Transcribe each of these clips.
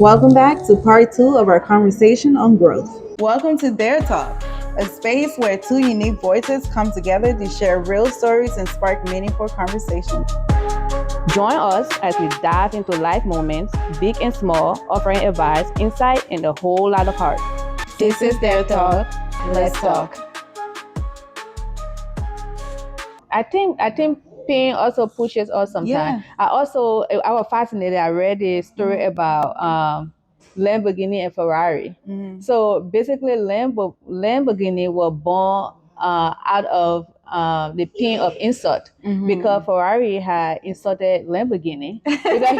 Welcome back to part two of our conversation on growth. Welcome to TheirTalk, a space where two unique voices come together to share real stories and spark meaningful conversations. Join us as we dive into life moments, big and small, offering advice, insight, and a whole lot of heart. This is TheirTalk. Let's talk. I think pain also pushes us sometimes. Yeah. I was fascinated. I read a story about Lamborghini and Ferrari. So basically, Lamborghini were born out of the pain of insult because Ferrari had insulted Lamborghini because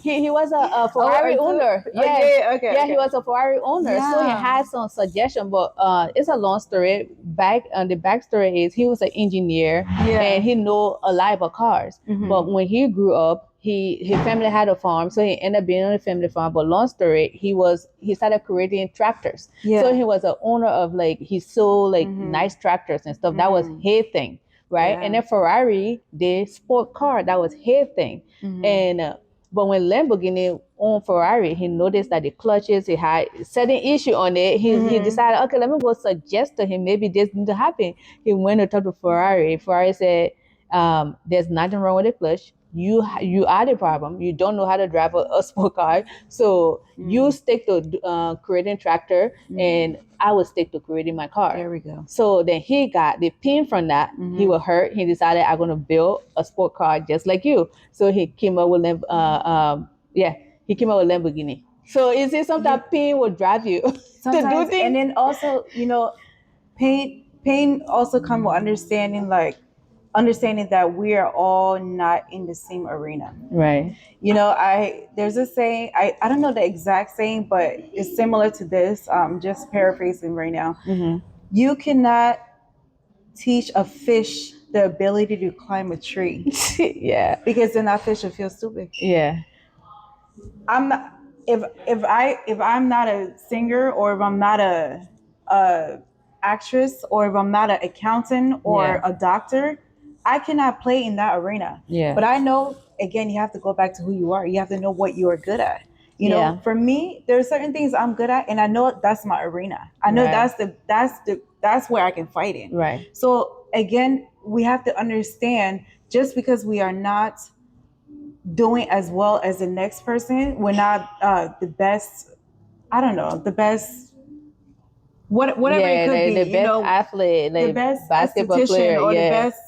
he was a Ferrari owner. Yeah, he was a Ferrari owner, so he had some suggestion. But it's a long story. The backstory is he was an engineer and he knew a lot about cars. But when he grew up, his family had a farm, so he ended up being on a family farm. But long story, he started creating tractors. So he was an owner of he sold nice tractors and stuff. That was his thing, right? And then Ferrari, the sport car, that was his thing. And but when Lamborghini owned Ferrari, he noticed that the clutches, he had certain issue on it. He decided, okay, let me go suggest to him maybe this need to happen. He went to talk to Ferrari. Ferrari said, there's nothing wrong with the clutch. You are the problem. You don't know how to drive a sport car. So you stick to creating tractor, and I will stick to creating my car. There we go. So then he got the pin from that. He was hurt. He decided, I'm gonna build a sport car just like you. So he came up with he came up with Lamborghini. So is it something that pain will drive you to do things? And then also, pain also come with understanding that we are all not in the same arena. Right. There's a saying, I don't know the exact saying, but it's similar to this. Just paraphrasing right now. You cannot teach a fish the ability to climb a tree. Yeah. Because then that fish will feel stupid. Yeah. I'm not if I'm not a singer, or if I'm not a actress, or if I'm not an accountant or a doctor, I cannot play in that arena. Yeah. But I know, again, you have to go back to who you are. You have to know what you are good at. For me, there are certain things I'm good at, and I know that's my arena. I know that's where I can fight in. Right. So again, we have to understand, just because we are not doing as well as the next person, we're not the best. I don't know, the best. Whatever it could be, the best athlete, the best basketball esthetician, player, or the best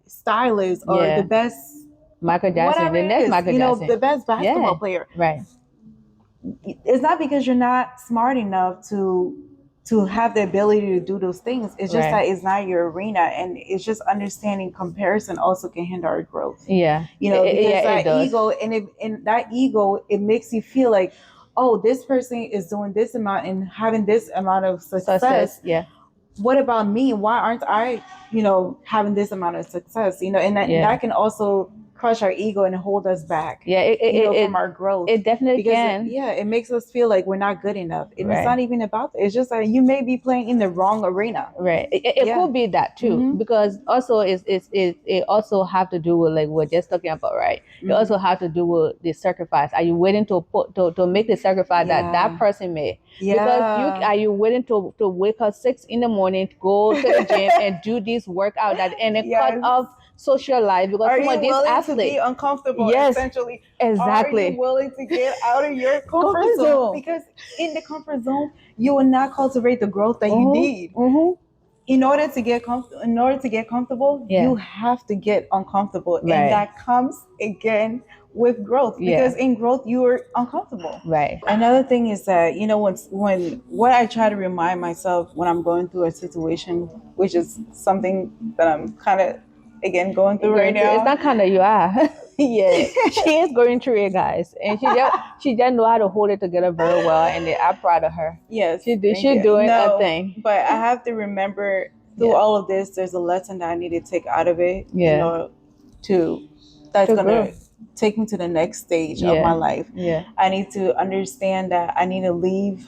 stylist, or the best Michael Jackson, whatever the it next is, Michael Jackson, the best basketball player. Right. It's not because you're not smart enough to have the ability to do those things. It's just that it's not your arena, and it's just understanding comparison also can hinder our growth. Yeah. Because that ego, and that ego, it makes you feel like, oh, this person is doing this amount and having this amount of success. Yeah. What about me? Why aren't I, having this amount of success? And that can also crush our ego and hold us back. Yeah, from our growth. It definitely can. It makes us feel like we're not good enough. And it's not even about that. It's just that you may be playing in the wrong arena. Right. It could be that too, because also it also have to do with like we're just talking about, right? It also have to do with the sacrifice. Are you willing to make the sacrifice that person made? Because are you willing to wake up 6 a.m, go to the gym and do this workout and then cut off social life, because are some of you these willing athletes to be uncomfortable? Yes, essentially, exactly. Are you willing to get out of your comfort zone? Because in the comfort zone, you will not cultivate the growth that you need. In order to get comfortable, you have to get uncomfortable, and that comes again with growth, because in growth you are uncomfortable. Right. Another thing is that when what I try to remind myself when I'm going through a situation, which is something that I'm kind of again going through right now. It's not kind of, you are. Yeah, she is going through it, guys, and she just know how to hold it together very well, and I'm proud of her. Yes, she's doing a thing. But I have to remember through all of this, there's a lesson that I need to take out of it. That's gonna take me to the next stage of my life. I need to understand that I need to leave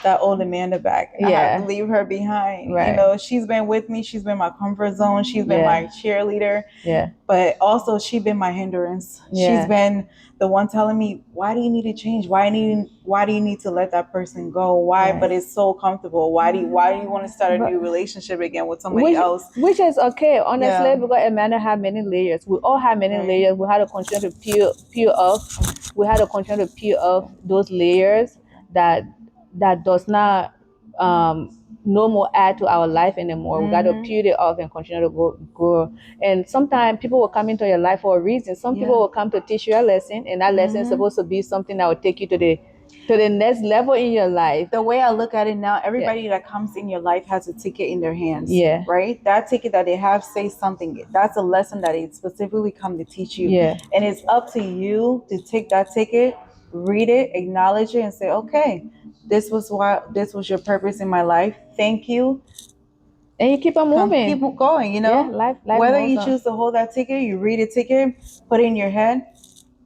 that old Amanda back. I have to leave her behind. Right. You know, she's been with me. She's been my comfort zone. She's been my cheerleader. Yeah. But also, she's been my hindrance. Yeah. She's been the one telling me, "Why do you need to change? Why do you need to let that person go? Why? Right. But it's so comfortable. Why do you want to start a new relationship again with somebody else?" Which is okay, honestly, because Amanda had many layers. We all have many layers. We had to continue to peel off. We had to continue to peel off those layers that does not no more add to our life anymore. We got to peel it off and continue to grow. And sometimes people will come into your life for a reason. Some people will come to teach you a lesson, and that lesson is supposed to be something that will take you to the next level in your life. The way I look at it now, everybody that comes in your life has a ticket in their hands. Yeah. Right? That ticket that they have says something. That's a lesson that it specifically come to teach you. Yeah. And it's up to you to take that ticket, read it, acknowledge it, and say, okay, this was your purpose in my life. Thank you. And you keep on moving. Keep going, you know? Yeah, life whether you choose to hold that ticket, you read a ticket, put it in your head,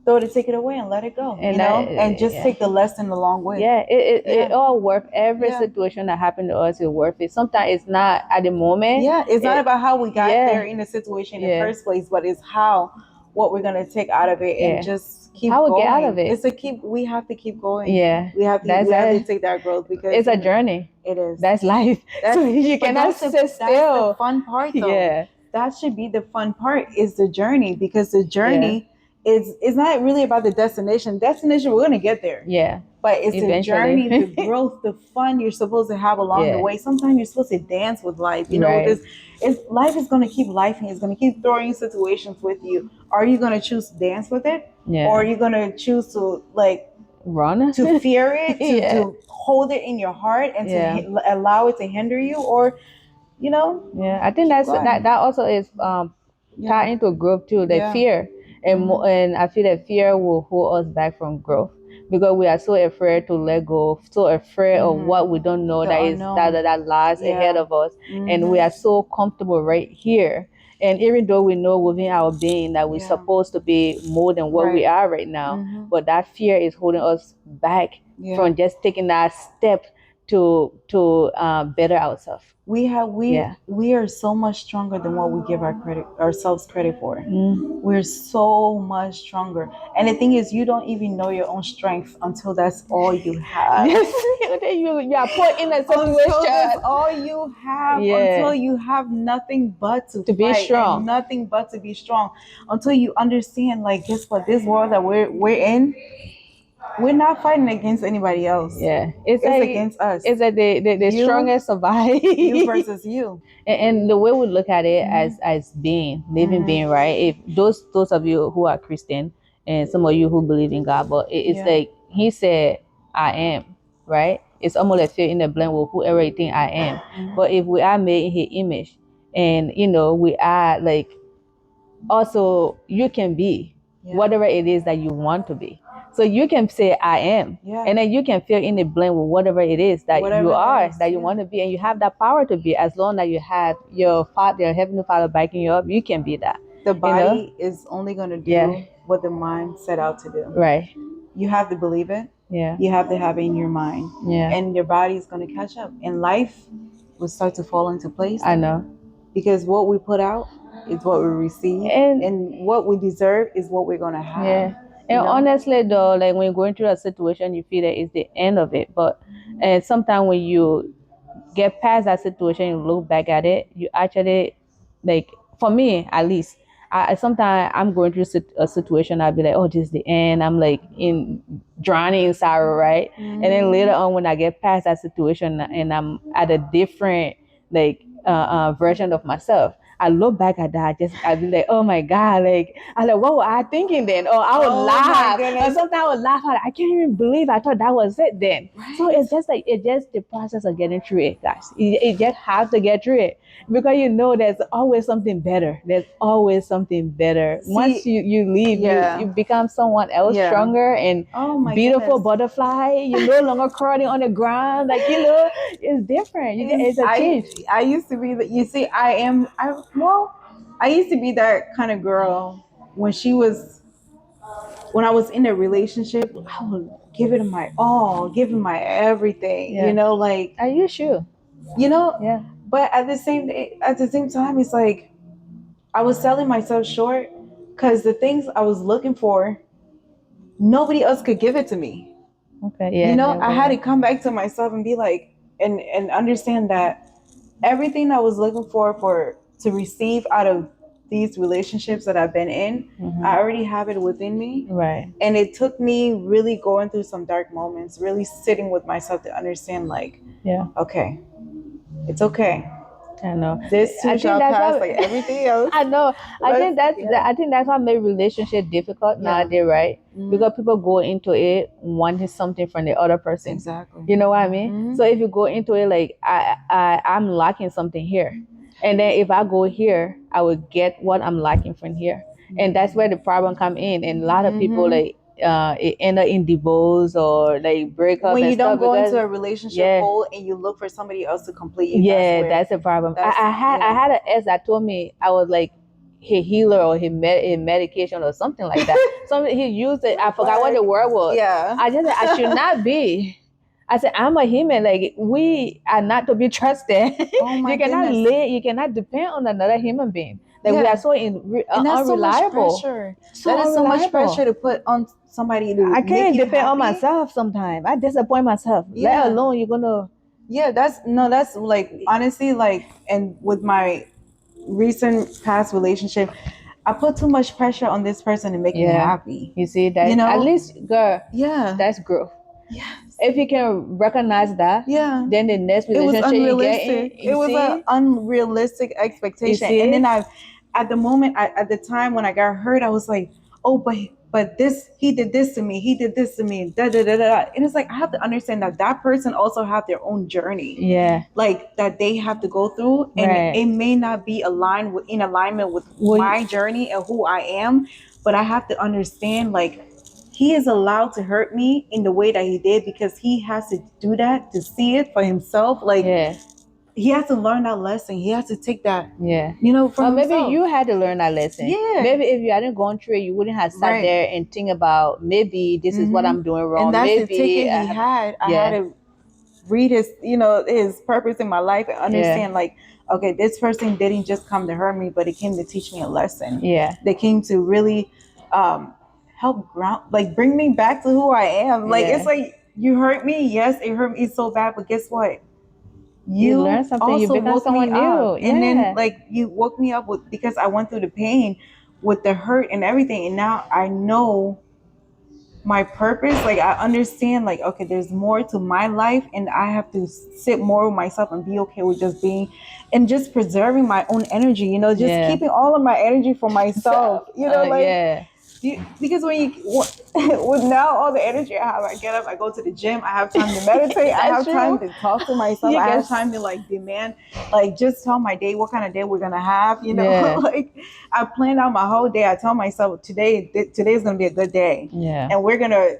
throw the ticket away and let it go, and and just take the lesson along with. Yeah, it all worth. Every situation that happened to us is worth it. Sometimes it's not at the moment. Yeah, it's not about how we got there in the situation in the first place, but it's what we're gonna take out of it and just keep how going. We get out of it. We have to keep going. Yeah, we have to take that growth because it's a journey. It is. That's life. So you cannot sit still. That's the fun part, though. Yeah, that should be the fun part, is the journey, because the journey is not really about the destination. Destination, we're gonna get there. Yeah. But it's the journey, the growth, the fun you're supposed to have along the way. Sometimes you're supposed to dance with life. You know, life is going to keep life, and it's going to keep throwing situations with you. Are you going to choose to dance with it? Yeah. Or are you going to choose to run, to fear it, to hold it in your heart and to allow it to hinder you? Or, you know? Yeah, I think that also is tied into growth too. The fear. And I feel that fear will hold us back from growth, because we are so afraid to let go, so afraid of what we don't know, that lies ahead of us. And we are so comfortable right here. And even though we know within our being that we're supposed to be more than what we are right now, but that fear is holding us back from just taking that step to better ourselves. We are so much stronger than what we give ourselves credit for. We're so much stronger. And the thing is, you don't even know your own strength until that's all you have. You are put in a situation. Until that's all you have. Until you have nothing but to be strong. And nothing but to be strong. Until you understand, guess what? This world that we're in, we're not fighting against anybody else. Yeah, it's against us. It's like the strongest survive. You versus you. And the way we look at it as living being, right? If those of you who are Christian, and some of you who believe in God, but it's like He said, "I am," right? It's almost like fill in the blank with whoever you think I am. But if we are made in His image, and we are also, you can be whatever it is that you want to be. So you can say I am, and then you can fill in the blank with whatever it is that you are, that you want to be, and you have that power to be. As long as you have your Father, your Heavenly Father backing you up, you can be that. The body is only going to do what the mind set out to do. Right. You have to believe it. Yeah. You have to have it in your mind. Yeah. And your body is going to catch up, and life will start to fall into place. I know. Because what we put out is what we receive, and what we deserve is what we're going to have. Yeah. And honestly, though, when you're going through a situation, you feel that it's the end of it. But sometimes when you get past that situation, you look back at it, you actually, for me at least, I sometimes I'm going through a situation, I'll be like, oh, this is the end. I'm drowning in sorrow, right? And then later on, when I get past that situation and I'm at a different version of myself, I look back at that, I'd be like, oh my God, what was I thinking then? Or I would laugh. Or sometimes I would laugh at it. I can't even believe I thought that was it then. Right. So it's just the process of getting through it, guys. You just have to get through it, because there's always something better. There's always something better. Once you leave, you become someone else, stronger and beautiful butterfly. You're no longer crawling on the ground. It's different. It's a change. I used to be I used to be that kind of girl when I was in a relationship. give it my all, give it my everything. Yeah. You know, like Are you sure? you know. Yeah. But at the same time, it's like I was selling myself short because the things I was looking for, nobody else could give it to me. Okay. Yeah. You know, Yeah, I had to come back to myself and be like, and understand that everything I was looking for to receive out of these relationships that I've been in, I already have it within me. Right. And it took me really going through some dark moments, really sitting with myself to understand, like, Yeah. okay, it's okay. I know. This I too think shall that's pass, what like everything else. I know. I think Yeah. I think that's what made relationship difficult nowadays, right? Because people go into it wanting something from the other person. Exactly. You know what I mean? So if you go into it like I'm lacking something here, and then if I go here, I will get what I'm lacking from here, and that's where the problem come in. And a lot of people like it end up in divorce or like break up When and you don't stuff go because into a relationship yeah. whole and you look for somebody else to complete you, Yeah, that's a problem. I had an ex that told me I was like his healer or his medication or something like that. Something he used it. I forgot what the word was. Yeah. I just said I should not be. I said I'm a human. Like we are not to be trusted. Oh my You cannot goodness. live. You cannot depend on another human being. Like we Yeah. are so And that's so much unreliable. pressure. So That is so much unreliable. pressure to put on somebody to I make can't you depend on happy. myself sometimes. I disappoint myself. Yeah. Let alone you're gonna. Yeah, that's like honestly like, and with my recent past relationship, I put too much pressure on this person to make me Yeah. happy. You see that? You know? At least, girl, Yeah. that's growth. Yes. If you can recognize that, Yeah. then the next It was relationship you get in, unrealistic. It was an unrealistic expectation. see? And then at the moment, at the time when I got hurt, I was like, oh, but this, he did this to me. He did this to me. Da da da da. And it's like I have to understand that that person also have their own journey. Yeah. Like that they have to go through, and Right. it may not be in alignment with my journey and who I am, but I have to understand like he is allowed to hurt me in the way that he did because he has to do that to see it for himself. Like Yeah. he has to learn that lesson. He has to take that, Yeah. you know, from Maybe himself. you had to learn that lesson. Yeah. Maybe if you hadn't gone through it, you wouldn't have sat Right. there and think about maybe this is what I'm doing wrong. And that's maybe the ticket he had. I had to read his, his purpose in my life and understand like, okay, this person didn't just come to hurt me, but it came to teach me a lesson. Yeah. They came to really help ground, like bring me back to who I am. Like it's like you hurt me. Yes, it hurt me so bad, but guess what? You learn something. You also become woke me someone up, new. and then like you woke me up with because I went through the pain, with the hurt and everything, and now I know my purpose. Like I understand like, okay, there's more to my life and I have to sit more with myself and be okay with just being and just preserving my own energy, just keeping all of my energy for myself, because when you with now all the energy I have, I get up, I go to the gym, I have time to meditate, I have time to talk to myself, I have time to like demand, like just tell my day what kind of day we're gonna have, like I plan out my whole day. I tell myself today's gonna be a good day, and we're gonna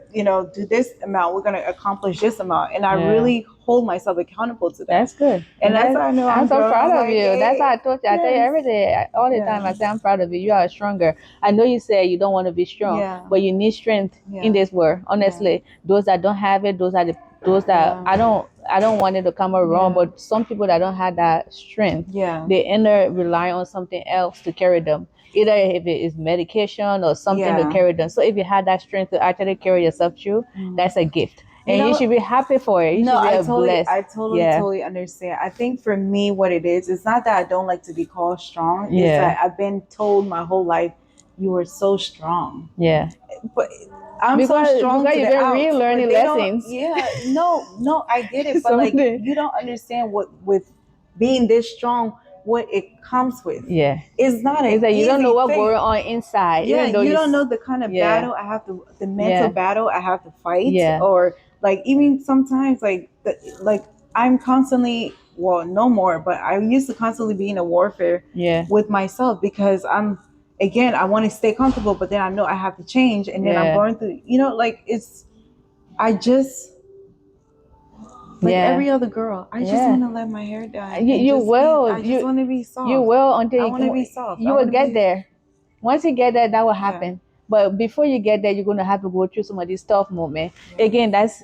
do this amount, we're gonna accomplish this amount, and I really hold myself accountable to that. That's good. And that's how I know I'm so proud of like, you. hey, that's how I told you. I tell you every day, all the time. I say I'm proud of you. You are stronger. I know you say you don't want to be strong, but you need strength in this world. Honestly, those that don't have it, those that I don't want it to come around. But some people that don't have that strength, they end up relying on something else to carry them. Either if it is medication or something to carry them. So if you had that strength to actually carry yourself through, that's a gift. And you should be happy for it. You should be blessed. I totally understand. I think for me, what it is, it's not that I don't like to be called strong. It's that I've been told my whole life, you are so strong. Yeah. But I'm so strong because to you've the been out. relearning lessons. No, I get it. But like you don't understand what with being this strong, what it comes with. Yeah. It's not it's like you don't know what's going on inside. Yeah, you don't know the kind of battle I have to, the mental battle I have to fight. Yeah. Or like even sometimes like I'm constantly, well, no more, but I used to constantly be in a warfare with myself because again, I want to stay comfortable, but then I know I have to change, and then I'm going through, like I just every other girl, I just want to let my hair down. I just want to be soft. You will until I want to be soft. You will get there. Once you get there, that will happen. But before you get there, you're going to have to go through some of these tough moments. Again, that's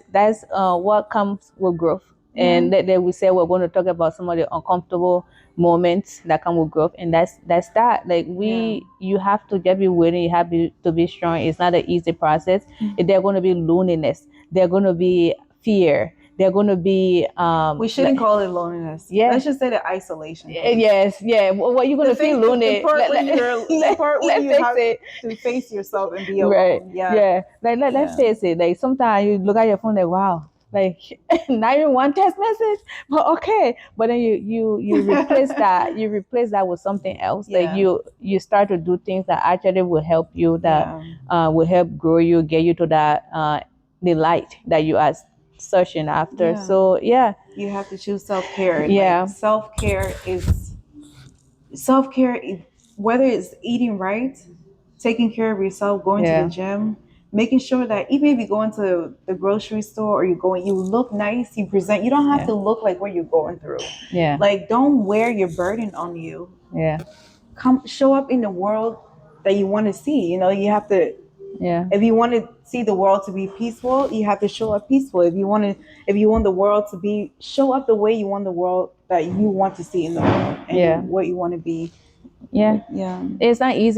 what comes with growth. And that we say we're going to talk about some of the uncomfortable moments that come with growth, and that's that. Like you have to just be willing. You have to be strong. It's not an easy process. There's going to be loneliness. There's going to be fear. They're going to be we shouldn't call it loneliness. Let's just say the isolation. Yes, what you're going to feel lonely. The part where you have to face yourself and be alone. Right. Yeah. Like let's face it. Like sometimes you look at your phone like, wow, like not even one text message, but okay. But then you replace that. You replace that with something else. Like you start to do things that actually will help you. That will help grow you, get you to that the light that you are searching after. So you have to choose self-care. Like, self-care is whether it's eating right, taking care of yourself, going to the gym, making sure that even if you go into the grocery store or you look nice, you present. You don't have to look like what you're going through. Like, don't wear your burden on you. Come show up in the world that you want to see. You have to. If you want to see the world to be peaceful, you have to show up peaceful. If you want the world to be, show up the way you want the world that you want to see in the world and what you want to be. It's not easy.